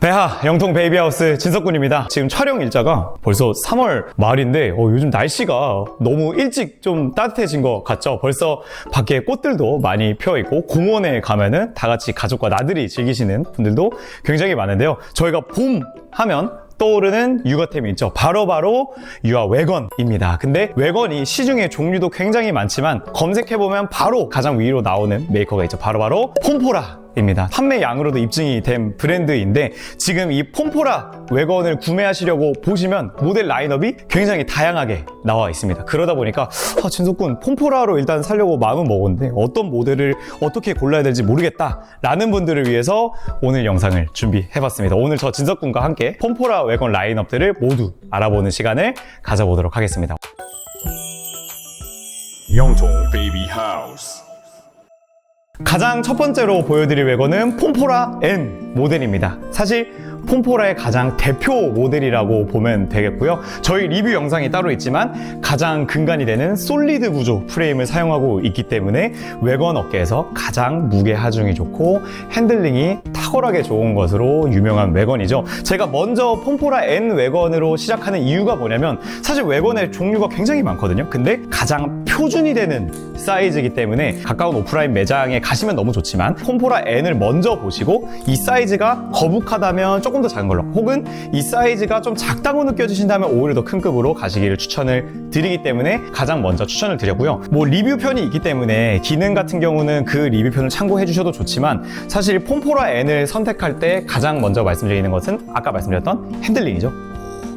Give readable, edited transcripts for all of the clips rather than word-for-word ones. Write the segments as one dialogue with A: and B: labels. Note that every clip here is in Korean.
A: 배하 영통 베이비하우스 진석군입니다. 지금 촬영 일자가 벌써 3월 말인데 요즘 날씨가 너무 일찍 좀 따뜻해진 것 같죠? 벌써 밖에 꽃들도 많이 피어있고 공원에 가면은 다 같이 가족과 나들이 즐기시는 분들도 굉장히 많은데요. 저희가 봄 하면 떠오르는 육아템이 있죠. 바로 유아 외건입니다. 근데 외건이 시중에 종류도 굉장히 많지만 검색해보면 바로 가장 위로 나오는 메이커가 있죠. 바로 폼포라 입니다. 판매량으로도 입증이 된 브랜드인데 지금 이 폼포라 외건을 구매하시려고 보시면 모델 라인업이 굉장히 다양하게 나와 있습니다. 그러다 보니까 진석군 폼포라로 일단 사려고 마음은 먹었는데 어떤 모델을 어떻게 골라야 될지 모르겠다 라는 분들을 위해서 오늘 영상을 준비해봤습니다. 오늘 저 진석군과 함께 폼포라 외건 라인업들을 모두 알아보는 시간을 가져보도록 하겠습니다.
B: 영통 베이비 하우스.
A: 가장 첫 번째로 보여드릴 외건은 폼포라 N 모델입니다. 사실 폼포라의 가장 대표 모델이라고 보면 되겠고요. 저희 리뷰 영상이 따로 있지만 가장 근간이 되는 솔리드 구조 프레임을 사용하고 있기 때문에 외건 업계에서 가장 무게 하중이 좋고 핸들링이 탁월하게 좋은 것으로 유명한 외건이죠. 제가 먼저 폼포라 N 외건으로 시작하는 이유가 뭐냐면 사실 외건의 종류가 굉장히 많거든요. 근데 가장 표준이 되는 사이즈이기 때문에 가까운 오프라인 매장에 가시면 너무 좋지만 폼포라 N을 먼저 보시고 이 사이즈가 거북하다면 조금 더 작은 걸로, 혹은 이 사이즈가 좀 작다고 느껴지신다면 오히려 더 큰 급으로 가시기를 추천을 드리기 때문에 가장 먼저 추천을 드렸고요. 리뷰편이 있기 때문에 기능 같은 경우는 그 리뷰편을 참고해 주셔도 좋지만 사실 폼포라 N을 선택할 때 가장 먼저 말씀드리는 것은 아까 말씀드렸던 핸들링이죠.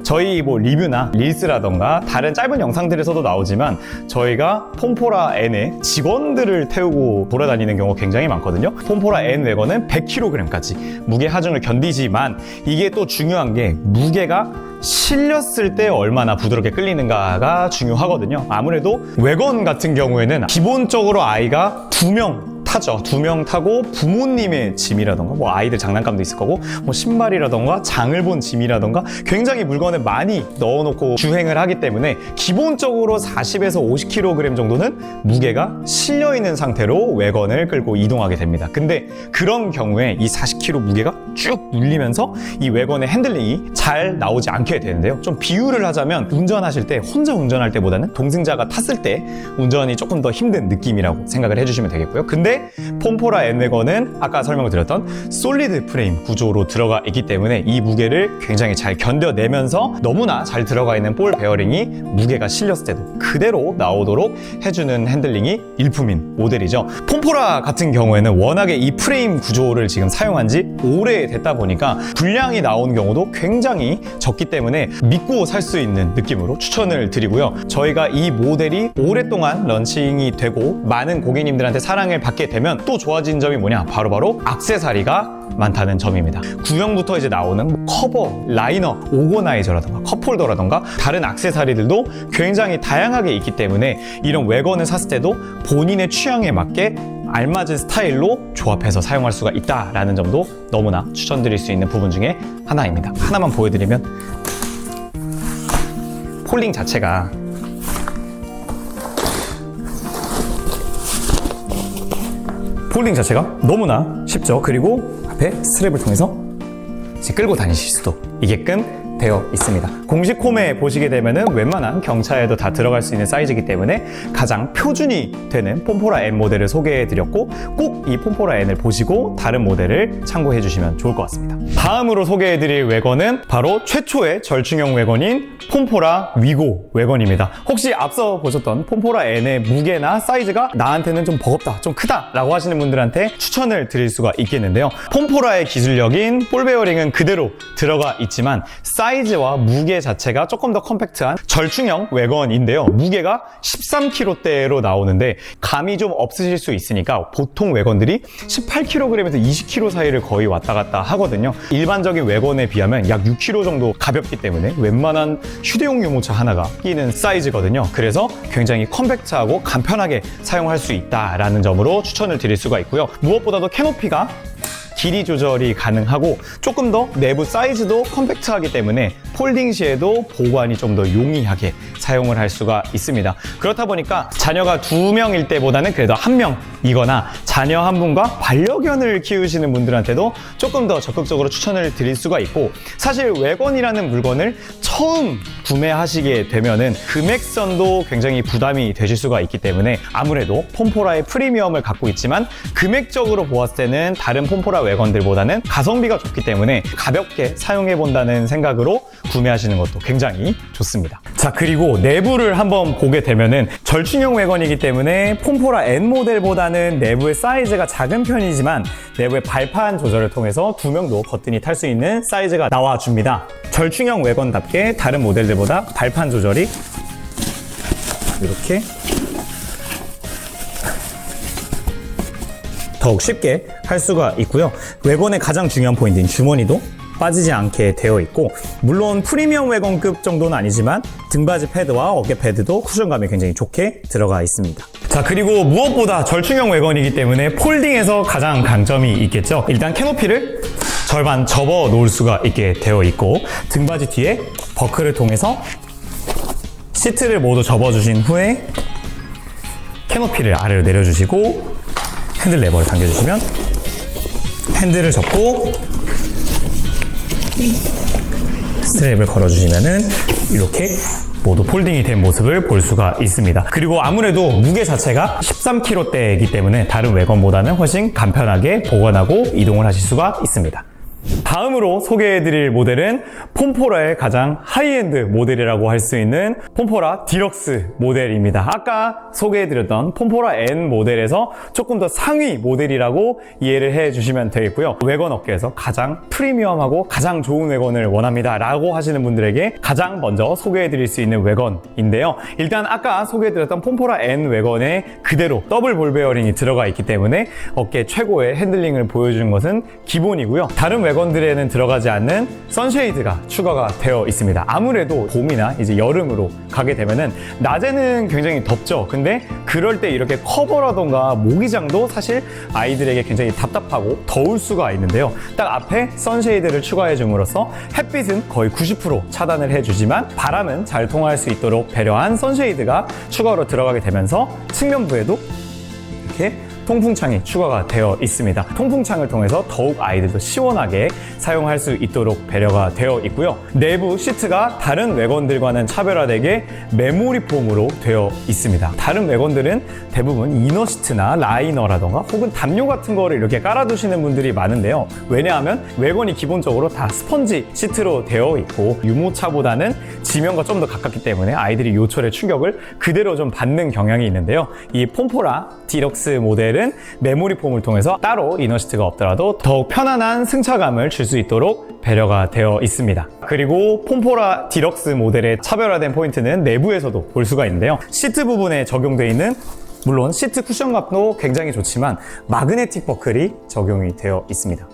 A: 저희 리뷰나 릴스라던가 다른 짧은 영상들에서도 나오지만 저희가 폼포라 N에 직원들을 태우고 돌아다니는 경우가 굉장히 많거든요. 폼포라 N 외건은 100kg까지 무게 하중을 견디지만 이게 또 중요한 게 무게가 실렸을 때 얼마나 부드럽게 끌리는가가 중요하거든요. 아무래도 외건 같은 경우에는 기본적으로 아이가 2명 타죠. 2명 타고 부모님의 짐이라던가 아이들 장난감도 있을 거고 신발이라던가 장을 본 짐이라던가 굉장히 물건을 많이 넣어놓고 주행을 하기 때문에 기본적으로 40에서 50kg 정도는 무게가 실려있는 상태로 외건을 끌고 이동하게 됩니다. 근데 그런 경우에 이 40kg 무게가 쭉 눌리면서 이 외건의 핸들링이 잘 나오지 않게 되는데요. 좀 비유를 하자면 운전하실 때 혼자 운전할 때보다는 동승자가 탔을 때 운전이 조금 더 힘든 느낌이라고 생각을 해주시면 되겠고요. 근데 폼포라 N 외건은 아까 설명을 드렸던 솔리드 프레임 구조로 들어가 있기 때문에 이 무게를 굉장히 잘 견뎌내면서 너무나 잘 들어가 있는 볼 베어링이 무게가 실렸을 때도 그대로 나오도록 해주는 핸들링이 일품인 모델이죠. 폼포라 같은 경우에는 워낙에 이 프레임 구조를 지금 사용한 지 오래됐다 보니까 불량이 나오는 경우도 굉장히 적기 때문에 믿고 살 수 있는 느낌으로 추천을 드리고요. 저희가 이 모델이 오랫동안 런칭이 되고 많은 고객님들한테 사랑을 받게 되면 또 좋아진 점이 뭐냐? 바로 액세서리가 많다는 점입니다. 구형부터 이제 나오는 커버, 라이너, 오거나이저라던가 컵홀더라던가 다른 액세서리들도 굉장히 다양하게 있기 때문에 이런 외건을 샀을 때도 본인의 취향에 맞게 알맞은 스타일로 조합해서 사용할 수가 있다라는 점도 너무나 추천드릴 수 있는 부분 중에 하나입니다. 하나만 보여드리면 폴딩 자체가 너무나 쉽죠. 그리고 앞에 스트랩을 통해서 이제 끌고 다니실 수도 있게끔 되어 있습니다. 공식 홈에 보시게 되면은 웬만한 경차에도 다 들어갈 수 있는 사이즈이기 때문에 가장 표준이 되는 폼포라 N 모델을 소개해드렸고 꼭 이 폼포라 N을 보시고 다른 모델을 참고해 주시면 좋을 것 같습니다. 다음으로 소개해드릴 외건은 바로 최초의 절충형 외건인 폼포라 위고 외건입니다. 혹시 앞서 보셨던 폼포라 N의 무게나 사이즈가 나한테는 좀 버겁다, 좀 크다 라고 하시는 분들한테 추천을 드릴 수가 있겠는데요. 폼포라의 기술력인 볼 베어링은 그대로 들어가 있지만 사이즈와 무게 자체가 조금 더 컴팩트한 절충형 외건인데요. 무게가 13kg대로 나오는데 감이 좀 없으실 수 있으니까 보통 외건들이 18kg에서 20kg 사이를 거의 왔다 갔다 하거든요. 일반적인 외건에 비하면 약 6kg 정도 가볍기 때문에 웬만한 휴대용 유모차 하나가 끼는 사이즈거든요. 그래서 굉장히 컴팩트하고 간편하게 사용할 수 있다라는 점으로 추천을 드릴 수가 있고요. 무엇보다도 캐노피가 길이 조절이 가능하고 조금 더 내부 사이즈도 컴팩트하기 때문에 폴딩 시에도 보관이 좀 더 용이하게 사용을 할 수가 있습니다. 그렇다 보니까 자녀가 2명일 때보다는 그래도 1명이거나 자녀 한 분과 반려견을 키우시는 분들한테도 조금 더 적극적으로 추천을 드릴 수가 있고, 사실 웨건이라는 물건을 처음 구매하시게 되면은 금액선도 굉장히 부담이 되실 수가 있기 때문에 아무래도 폼포라의 프리미엄을 갖고 있지만 금액적으로 보았을 때는 다른 폼포라 웨건들보다는 가성비가 좋기 때문에 가볍게 사용해 본다는 생각으로 구매하시는 것도 굉장히 좋습니다. 자, 그리고 내부를 한번 보게 되면은 절충형 웨건이기 때문에 폼포라 N 모델보다는 내부의 사이즈가 작은 편이지만 내부의 발판 조절을 통해서 2명도 거뜬히 탈 수 있는 사이즈가 나와줍니다. 절충형 웨건답게 다른 모델들보다 발판 조절이 이렇게 더욱 쉽게 할 수가 있고요. 웨건의 가장 중요한 포인트인 주머니도 빠지지 않게 되어 있고, 물론 프리미엄 웨건급 정도는 아니지만 등받이 패드와 어깨 패드도 쿠션감이 굉장히 좋게 들어가 있습니다. 자, 그리고 무엇보다 절충형 웨건이기 때문에 폴딩에서 가장 강점이 있겠죠. 일단 캐노피를 절반 접어 놓을 수가 있게 되어 있고, 등받이 뒤에 버클을 통해서 시트를 모두 접어주신 후에 캐노피를 아래로 내려주시고 핸들 레버를 당겨주시면 핸들을 접고 스트랩을 걸어주시면은 이렇게 모두 폴딩이 된 모습을 볼 수가 있습니다. 그리고 아무래도 무게 자체가 13kg대이기 때문에 다른 웨건보다는 훨씬 간편하게 보관하고 이동을 하실 수가 있습니다. 다음으로 소개해드릴 모델은 폼포라의 가장 하이엔드 모델이라고 할 수 있는 폼포라 디럭스 모델입니다. 아까 소개해드렸던 폼포라 N 모델에서 조금 더 상위 모델이라고 이해를 해주시면 되겠고요. 웨건 업계에서 가장 프리미엄하고 가장 좋은 웨건을 원합니다 라고 하시는 분들에게 가장 먼저 소개해드릴 수 있는 웨건인데요. 일단 아까 소개해드렸던 폼포라 N 웨건에 그대로 더블 볼 베어링이 들어가 있기 때문에 어깨 최고의 핸들링을 보여주는 것은 기본이고요. 다른 웨건들에는 들어가지 않는 선쉐이드가 추가가 되어 있습니다. 아무래도 봄이나 이제 여름으로 가게 되면은 낮에는 굉장히 덥죠. 근데 그럴 때 이렇게 커버라던가 모기장도 사실 아이들에게 굉장히 답답하고 더울 수가 있는데요. 딱 앞에 선쉐이드를 추가해 줌으로써 햇빛은 거의 90% 차단을 해주지만 바람은 잘 통할 수 있도록 배려한 선쉐이드가 추가로 들어가게 되면서 측면부에도 이렇게 통풍창이 추가가 되어 있습니다. 통풍창을 통해서 더욱 아이들도 시원하게 사용할 수 있도록 배려가 되어 있고요. 내부 시트가 다른 웨건들과는 차별화되게 메모리 폼으로 되어 있습니다. 다른 웨건들은 대부분 이너 시트나 라이너라던가 혹은 담요 같은 거를 이렇게 깔아두시는 분들이 많은데요. 왜냐하면 웨건이 기본적으로 다 스펀지 시트로 되어 있고 유모차보다는 지면과 좀 더 가깝기 때문에 아이들이 요철의 충격을 그대로 좀 받는 경향이 있는데요. 이 폼포라 디럭스 모델은 메모리 폼을 통해서 따로 이너시트가 없더라도 더욱 편안한 승차감을 줄 수 있도록 배려가 되어 있습니다. 그리고 폼포라 디럭스 모델의 차별화된 포인트는 내부에서도 볼 수가 있는데요. 시트 부분에 적용되어 있는 물론 시트 쿠션감도 굉장히 좋지만 마그네틱 버클이 적용이 되어 있습니다.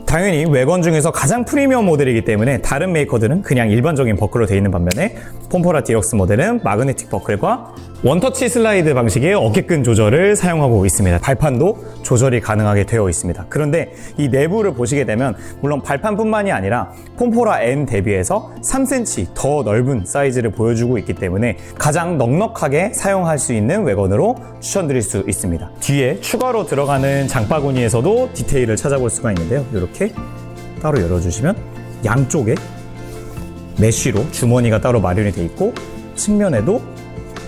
A: 당연히 웨건 중에서 가장 프리미엄 모델이기 때문에 다른 메이커들은 그냥 일반적인 버클로 되어 있는 반면에 폼포라 디럭스 모델은 마그네틱 버클과 원터치 슬라이드 방식의 어깨끈 조절을 사용하고 있습니다. 발판도 조절이 가능하게 되어 있습니다. 그런데 이 내부를 보시게 되면 물론 발판뿐만이 아니라 폼포라 N 대비해서 3cm 더 넓은 사이즈를 보여주고 있기 때문에 가장 넉넉하게 사용할 수 있는 웨건으로 추천드릴 수 있습니다. 뒤에 추가로 들어가는 장바구니에서도 디테일을 찾아볼 수가 있는데요. 이렇게 따로 열어주시면 양쪽에 메쉬로 주머니가 따로 마련이 되어 있고 측면에도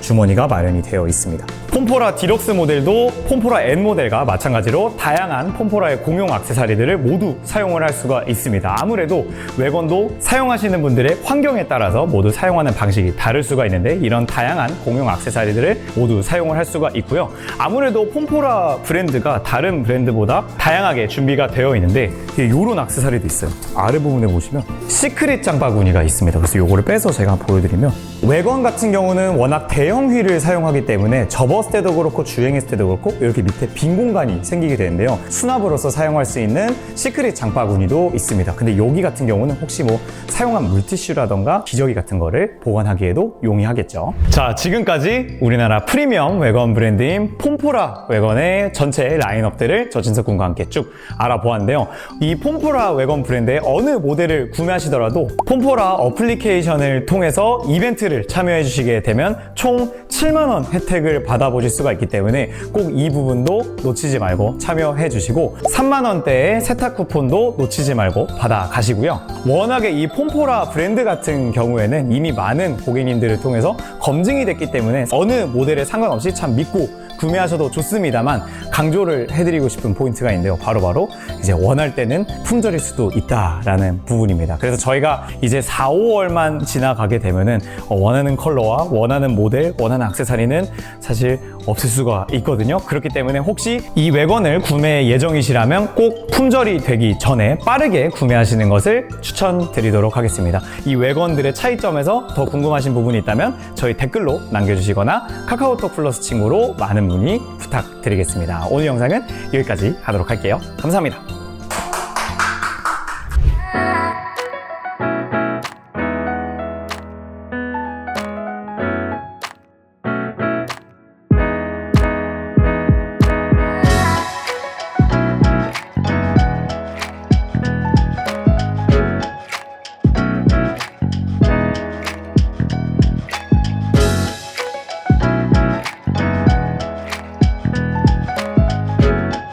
A: 주머니가 마련이 되어 있습니다. 폼포라 디럭스 모델도 폼포라 N 모델과 마찬가지로 다양한 폼포라의 공용 액세서리들을 모두 사용을 할 수가 있습니다. 아무래도 웨건도 사용하시는 분들의 환경에 따라서 모두 사용하는 방식이 다를 수가 있는데 이런 다양한 공용 액세서리들을 모두 사용을 할 수가 있고요. 아무래도 폼포라 브랜드가 다른 브랜드보다 다양하게 준비가 되어 있는데 이런 액세서리도 있어요. 아래 부분에 보시면 시크릿 장바구니가 있습니다. 그래서 이거를 빼서 제가 보여드리면 외관 같은 경우는 워낙 대형 휠을 사용하기 때문에 접었을 때도 그렇고 주행했을 때도 그렇고 이렇게 밑에 빈 공간이 생기게 되는데요. 수납으로서 사용할 수 있는 시크릿 장바구니도 있습니다. 근데 여기 같은 경우는 혹시 뭐 사용한 물티슈라던가 기저귀 같은 거를 보관하기에도 용이하겠죠. 자, 지금까지 우리나라 프리미엄 외관 브랜드인 폼포라 외관의 전체 라인업들을 저진석 군과 함께 쭉 알아보았는데요. 이 폼포라 외관 브랜드의 어느 모델을 구매하시더라도 폼포라 어플리케이션을 통해서 이벤트를 참여해 주시게 되면 총 7만 원 혜택을 받아보실 수가 있기 때문에 꼭 이 부분도 놓치지 말고 참여해 주시고 3만 원대의 세탁 쿠폰도 놓치지 말고 받아 가시고요. 워낙에 이 폼포라 브랜드 같은 경우에는 이미 많은 고객님들을 통해서 검증이 됐기 때문에 어느 모델에 상관없이 참 믿고 구매하셔도 좋습니다만 강조를 해드리고 싶은 포인트가 있는데요. 바로 이제 원할 때는 품절일 수도 있다라는 부분입니다. 그래서 저희가 이제 4, 5월만 지나가게 되면은 원하는 컬러와 원하는 모델, 원하는 액세서리는 사실 없을 수가 있거든요. 그렇기 때문에 혹시 이 외관을 구매 예정이시라면 꼭 품절이 되기 전에 빠르게 구매하시는 것을 추천드리도록 하겠습니다. 이 외관들의 차이점에서 더 궁금하신 부분이 있다면 저희 댓글로 남겨주시거나 카카오톡 플러스 친구로 많은 문의 부탁드리겠습니다. 오늘 영상은 여기까지 하도록 할게요. 감사합니다.